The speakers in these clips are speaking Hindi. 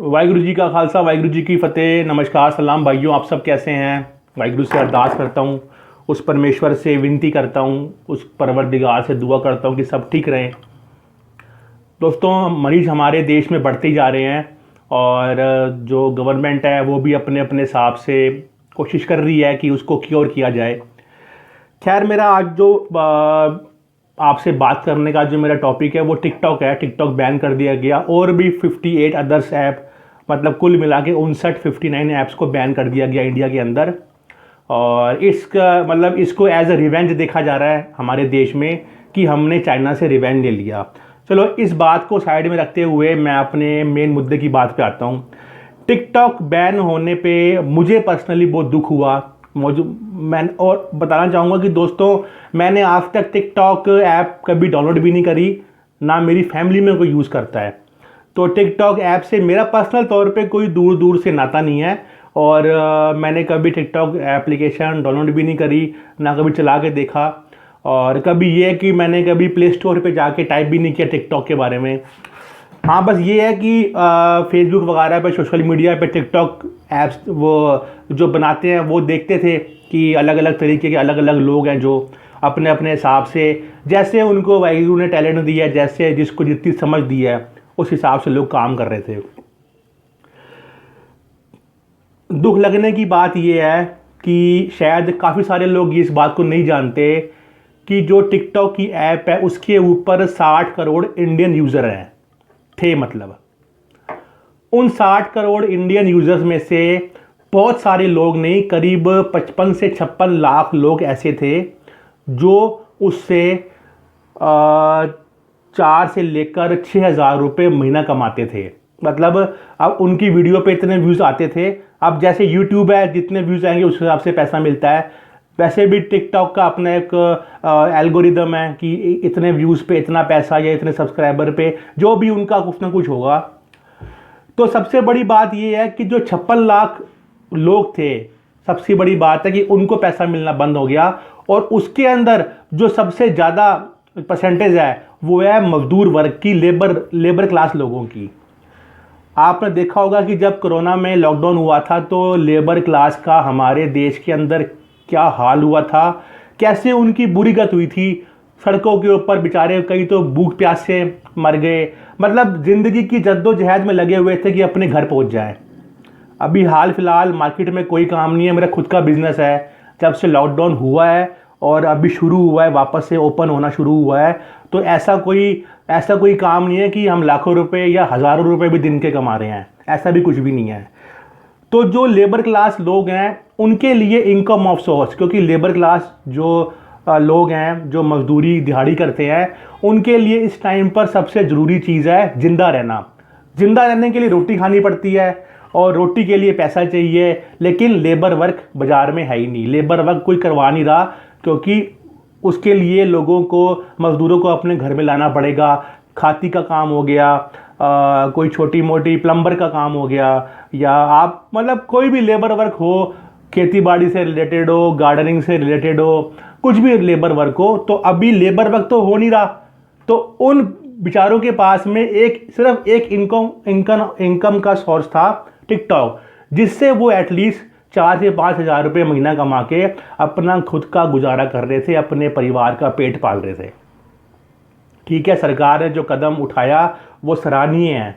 वाहिगुरु जी का खालसा, वाहिगुरु जी की फ़तेह। नमस्कार, सलाम भाइयों, आप सब कैसे हैं। वाहिगुरु से अरदास करता हूँ, उस परमेश्वर से विनती करता हूँ, उस परवरदिगार से दुआ करता हूँ कि सब ठीक रहें। दोस्तों, मरीज़ हमारे देश में बढ़ते ही जा रहे हैं और जो गवर्नमेंट है वो भी अपने अपने हिसाब से कोशिश कर रही है कि उसको क्योर किया जाए। खैर, मेरा आज जो आपसे बात करने का जो मेरा टॉपिक है वो टिकटॉक है। टिकटॉक बैन कर दिया गया और भी 58 अदर्स ऐप, मतलब कुल मिला के 59 ऐप्स को बैन कर दिया गया इंडिया के अंदर। और इसका मतलब इसको एज अ रिवेंज देखा जा रहा है हमारे देश में कि हमने चाइना से रिवेंज ले लिया। चलो, इस बात को साइड में रखते हुए मैं अपने मेन मुद्दे की बात पे आता हूँ। टिकटॉक बैन होने पे मुझे पर्सनली बहुत दुख हुआ। मैं और बताना चाहूँगा कि दोस्तों, मैंने आज तक टिकटॉक ऐप कभी डाउनलोड भी नहीं करी, ना मेरी फैमिली में कोई यूज़ करता है। तो टिकटॉक ऐप से मेरा पर्सनल तौर पे कोई दूर दूर से नाता नहीं है और मैंने कभी टिकटॉक एप्लीकेशन डाउनलोड भी नहीं करी, ना कभी चला के देखा। और कभी ये कि मैंने कभी प्ले स्टोर पे जाके टाइप भी नहीं किया टिकटॉक के बारे में। हाँ, बस ये है कि फेसबुक वगैरह पे, सोशल मीडिया पे टिकटॉक ऐप्स वो जो बनाते हैं वो देखते थे कि अलग अलग तरीके के अलग अलग लोग हैं जो अपने अपने हिसाब से, जैसे उनको वाहिगुरु ने टैलेंट दिया है, जैसे जिसको जितनी समझ दी है उस हिसाब से लोग काम कर रहे थे। दुख लगने की बात यह है कि शायद काफ़ी सारे लोग इस बात को नहीं जानते कि जो टिकटॉक की ऐप है उसके ऊपर 60 करोड़ इंडियन यूज़र हैं थे। मतलब उन 60 करोड़ इंडियन यूज़र्स में से बहुत सारे लोग नहीं, करीब 55 से 56 लाख लोग ऐसे थे जो उससे 4 से लेकर 6,000 रुपये महीना कमाते थे। मतलब अब उनकी वीडियो पे इतने व्यूज़ आते थे। अब जैसे यूट्यूब है, जितने व्यूज़ आएंगे उस हिसाब से पैसा मिलता है, वैसे भी टिकटॉक का अपना एक एल्गोरिदम है कि इतने व्यूज़ पे इतना पैसा या इतने सब्सक्राइबर पे जो भी उनका कुछ ना कुछ होगा। तो सबसे बड़ी बात ये है कि जो 56 लाख लोग थे, सबसे बड़ी बात है कि उनको पैसा मिलना बंद हो गया। और उसके अंदर जो सबसे ज़्यादा परसेंटेज है वो है मजदूर वर्ग की, लेबर क्लास लोगों की। आपने देखा होगा कि जब कोरोना में लॉकडाउन हुआ था तो लेबर क्लास का हमारे देश के अंदर क्या हाल हुआ था, कैसे उनकी बुरी गत हुई थी। सड़कों के ऊपर बेचारे कई तो भूख प्यास से मर गए, मतलब ज़िंदगी की जद्दोजहद में लगे हुए थे कि अपने घर पहुंच जाएं। अभी हाल फिलहाल मार्केट में कोई काम नहीं है, मेरा खुद का बिजनेस है। जब से लॉकडाउन हुआ है और अभी शुरू हुआ है, वापस से ओपन होना शुरू हुआ है, तो ऐसा कोई काम नहीं है कि हम लाखों रुपए या हज़ारों रुपए भी दिन के कमा रहे हैं, ऐसा भी कुछ भी नहीं है। तो जो लेबर क्लास लोग हैं उनके लिए इनकम ऑफ सोर्स, क्योंकि लेबर क्लास जो लोग हैं जो मजदूरी दिहाड़ी करते हैं, उनके लिए इस टाइम पर सबसे ज़रूरी चीज़ है ज़िंदा रहना। ज़िंदा रहने के लिए रोटी खानी पड़ती है और रोटी के लिए पैसा चाहिए, लेकिन लेबर वर्क बाज़ार में है ही नहीं। लेबर वर्क कोई करवा नहीं रहा, क्योंकि उसके लिए लोगों को, मज़दूरों को अपने घर में लाना पड़ेगा। खाती का काम हो गया, कोई छोटी मोटी प्लम्बर का काम हो गया, या आप मतलब कोई भी लेबर वर्क हो, खेती बाड़ी से रिलेटेड हो, गार्डनिंग से रिलेटेड हो, कुछ भी लेबर वर्क हो, तो अभी लेबर वर्क तो हो नहीं रहा। तो उन बेचारों के पास में सिर्फ एक इनकम का सोर्स था टिकटॉक, जिससे वो एटलीस्ट 4 से 5 हज़ार रुपये महीना कमा के अपना खुद का गुजारा कर रहे थे, अपने परिवार का पेट पाल रहे थे। ठीक है, सरकार ने जो कदम उठाया वो सराहनीय है,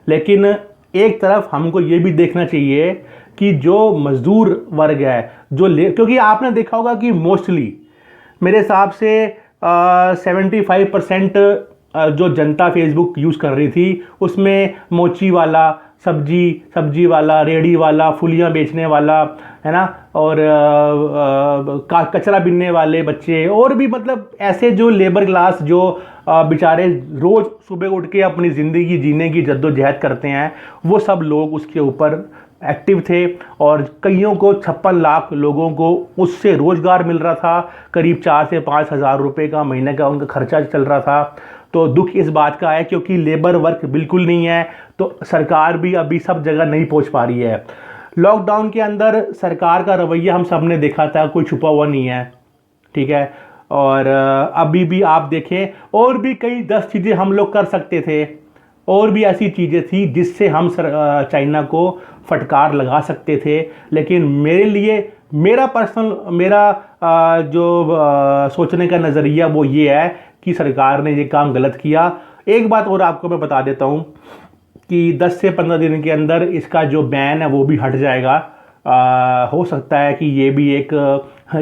लेकिन एक तरफ हमको ये भी देखना चाहिए कि जो मजदूर वर्ग है, क्योंकि आपने देखा होगा कि मोस्टली मेरे हिसाब से 75% जो जनता फेसबुक यूज़ कर रही थी उसमें मोची वाला, सब्जी वाला, रेहड़ी वाला, फुलियाँ बेचने वाला, है ना, और कचरा बिनने वाले बच्चे, और भी मतलब ऐसे जो लेबर क्लास जो बेचारे रोज़ सुबह उठ के अपनी ज़िंदगी जीने की जद्दोजहद करते हैं, वो सब लोग उसके ऊपर एक्टिव थे। और कईयों को, 56 लाख लोगों को उससे रोज़गार मिल रहा था, करीब 4 से 5 हज़ार रुपये का महीने का उनका खर्चा चल रहा था। तो दुख इस बात का है क्योंकि लेबर वर्क बिल्कुल नहीं है, तो सरकार भी अभी सब जगह नहीं पहुंच पा रही है। लॉकडाउन के अंदर सरकार का रवैया हम सब ने देखा था, कोई छुपा हुआ नहीं है। ठीक है, और अभी भी आप देखें और भी कई 10 चीज़ें हम लोग कर सकते थे, और भी ऐसी चीज़ें थी जिससे हम चाइना को फटकार लगा सकते थे। लेकिन मेरे लिए मेरा पर्सनल जो सोचने का नज़रिया वो ये है कि सरकार ने ये काम गलत किया। एक बात और आपको मैं बता देता हूँ कि 10 से 15 दिन के अंदर इसका जो बैन है वो भी हट जाएगा। हो सकता है कि ये भी एक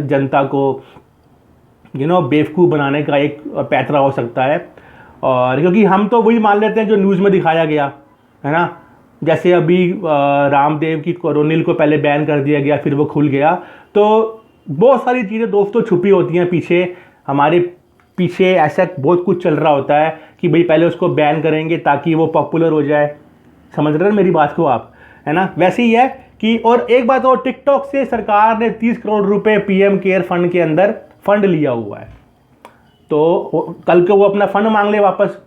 जनता को बेवकूफ़ बनाने का एक पैतरा हो सकता है। और क्योंकि हम तो वही मान लेते हैं जो न्यूज़ में दिखाया गया है ना। जैसे अभी रामदेव की कोरोनिल को पहले बैन कर दिया गया, फिर वो खुल गया। तो बहुत सारी चीज़ें दोस्तों छुपी होती हैं पीछे, हमारे पीछे ऐसा बहुत कुछ चल रहा होता है कि भाई पहले उसको बैन करेंगे ताकि वो पॉपुलर हो जाए। समझ रहे हैं मेरी बात को आप, है ना। वैसे ही है कि और एक बात और, टिकटॉक से सरकार ने 30 करोड़ रुपए पीएम केयर फंड के अंदर फंड लिया हुआ है। तो कल को वो अपना फंड मांग ले वापस,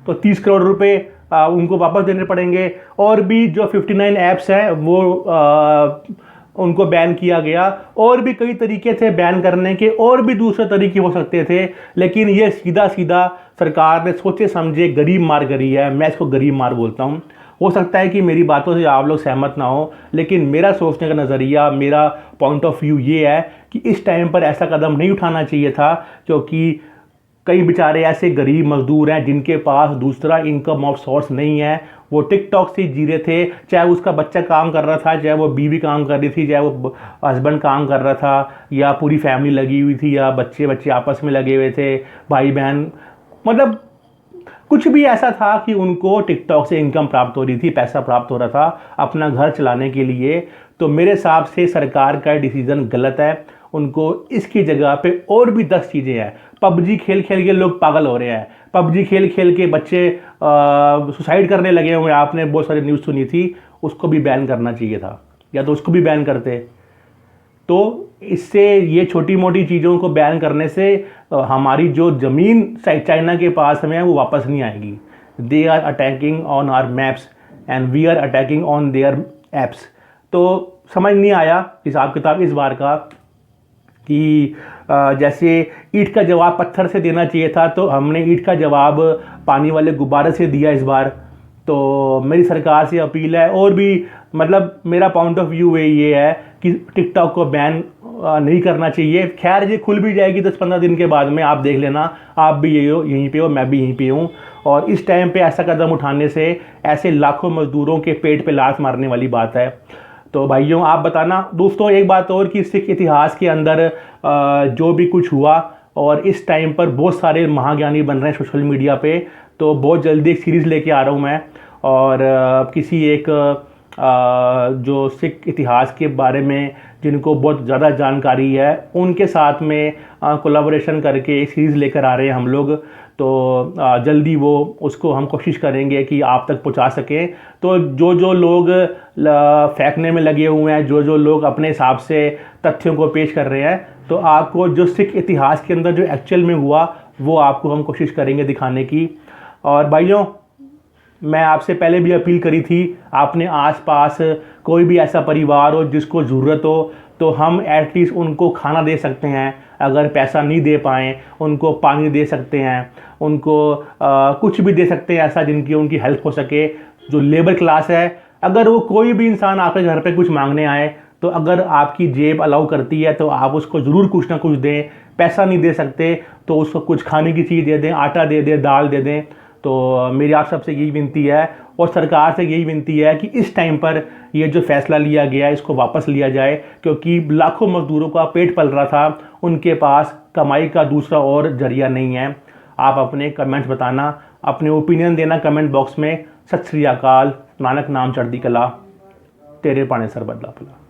तो 30 करोड़ रुपए उनको वापस देने पड़ेंगे। और भी जो 59 ऐप्स हैं वो उनको बैन किया गया। और भी कई तरीके थे बैन करने के, और भी दूसरे तरीके हो सकते थे, लेकिन ये सीधा सीधा सरकार ने सोचे समझे गरीब मार करी है। मैं इसको गरीब मार बोलता हूँ। हो सकता है कि मेरी बातों से आप लोग सहमत ना हो, लेकिन मेरा सोचने का नज़रिया, मेरा पॉइंट ऑफ व्यू ये है कि इस टाइम पर ऐसा कदम नहीं उठाना चाहिए था, क्योंकि कई बेचारे ऐसे गरीब मजदूर हैं जिनके पास दूसरा इनकम ऑफ सोर्स नहीं है। वो टिकटॉक से जी रहे थे, चाहे उसका बच्चा काम कर रहा था, चाहे वो बीवी काम कर रही थी, चाहे वो हस्बैंड काम कर रहा था, या पूरी फैमिली लगी हुई थी, या बच्चे बच्चे आपस में लगे हुए थे, भाई बहन, मतलब कुछ भी ऐसा था कि उनको टिकटॉक से इनकम प्राप्त हो रही थी, पैसा प्राप्त हो रहा था अपना घर चलाने के लिए। तो मेरे हिसाब से सरकार का डिसीज़न गलत है। उनको इसकी जगह पे और भी 10 चीज़ें हैं। पबजी खेल खेल के लोग पागल हो रहे हैं, पबजी खेल खेल के बच्चे सुसाइड करने लगे हुए हैं। आपने बहुत सारी न्यूज़ सुनी थी, उसको भी बैन करना चाहिए था, या तो उसको भी बैन करते। तो इससे ये छोटी मोटी चीज़ों को बैन करने से हमारी जो ज़मीन चाइना के पास में है वो वापस नहीं आएगी। They are attacking on our maps and we are attacking on their apps. तो समझ नहीं आया हिसाब किताब इस बार का कि जैसे ईंट का जवाब पत्थर से देना चाहिए था, तो हमने ईंट का जवाब पानी वाले गुब्बारे से दिया इस बार। तो मेरी सरकार से अपील है, और भी मतलब मेरा पॉइंट ऑफ व्यू ये है कि टिकटॉक को बैन नहीं करना चाहिए। खैर ये खुल भी जाएगी 10-15 दिन के बाद में, आप देख लेना। आप भी यहीं पे हो, मैं भी यहीं पे हूँ। और इस टाइम पे ऐसा कदम उठाने से ऐसे लाखों मजदूरों के पेट पे लात मारने वाली बात है। तो भाइयों आप बताना। दोस्तों एक बात और कि सिख इतिहास के अंदर जो भी कुछ हुआ, और इस टाइम पर बहुत सारे महाज्ञानी बन रहे हैं सोशल मीडिया पे, तो बहुत जल्दी एक सीरीज़ लेके आ रहा हूँ मैं। और किसी एक जो सिख इतिहास के बारे में जिनको बहुत ज़्यादा जानकारी है उनके साथ में कोलैबोरेशन करके एक सीरीज़ लेकर आ रहे हैं हम लोग। तो जल्दी वो उसको हम कोशिश करेंगे कि आप तक पहुंचा सकें। तो जो लोग फेंकने में लगे हुए हैं, जो लोग अपने हिसाब से तथ्यों को पेश कर रहे हैं, तो आपको जो सिख इतिहास के अंदर जो एक्चुअल में हुआ वो आपको हम कोशिश करेंगे दिखाने की। और भाइयों मैं आपसे पहले भी अपील करी थी, आपने आसपास कोई भी ऐसा परिवार हो जिसको ज़रूरत हो, तो हम एटलीस्ट उनको खाना दे सकते हैं। अगर पैसा नहीं दे पाएँ उनको पानी दे सकते हैं, उनको कुछ भी दे सकते हैं ऐसा जिनकी उनकी हेल्प हो सके। जो लेबर क्लास है, अगर वो कोई भी इंसान आपके घर पे कुछ मांगने आए, तो अगर आपकी जेब अलाउ करती है तो आप उसको ज़रूर कुछ ना कुछ दें। पैसा नहीं दे सकते तो उसको कुछ खाने की चीज़ दे दें, आटा दे दें, दाल दे दें। तो मेरी आप सबसे यही विनती है, और सरकार से यही विनती है कि इस टाइम पर ये जो फैसला लिया गया है इसको वापस लिया जाए, क्योंकि लाखों मजदूरों का पेट पल रहा था, उनके पास कमाई का दूसरा और जरिया नहीं है। आप अपने कमेंट्स बताना, अपने ओपिनियन देना कमेंट बॉक्स में। सत श्री अकाल। नानक नाम चढ़दी कला, तेरे पाने सर बदला भला।